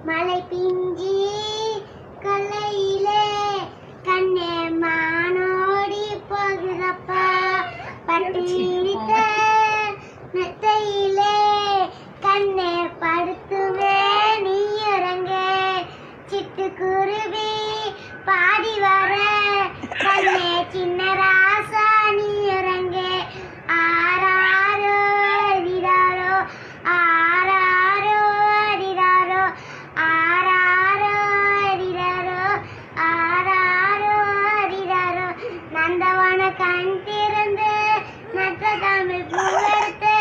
மலை பிஞ்சி கொல்லையிலே கண்ணே மானோடி போகிறப்பா பட்டிருக்க மெத்தையிலே கண்ணே படுத்துவே நீ இறங்க சிட்டுக்குருவி பாடி வர கண்ணே சின்ன ராசா நீ இறங்க ஆராரோ அரிராரோ ஆராரோ அரிராரோ ஆராரோ அரிராரோ ஆராரோ அரிராரோ நந்தவன கண் திறந்து நற்ற தமிழ் பூவெடுத்து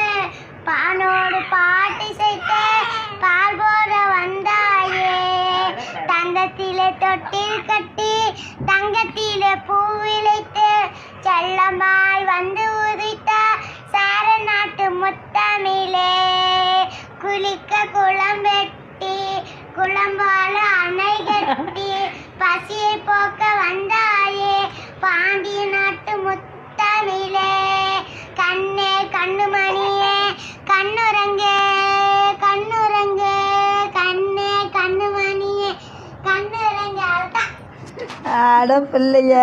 பானோடு பாட்டி சேர்த்து பால் போட வந்தாயே தந்தத்திலே தொட்டில் கட்டி தங்கத்திலே பூ விளைத்து செல்லமாய் வந்து உதித்த சார நாட்டு முத்தமிழே குளிக்க குளம் வெட்டி குளம்பால அணை கட்டி பசியை போக்க வந்தாயே பாண்டிய நாட்டு முத்தமிழே கண்ணே கண்ணுமணியே கண்ணுறங்கே கண்ணுறங்கே கண்ணே கண்ணுமணியே கண்ணுறங்கே அட பிள்ளைய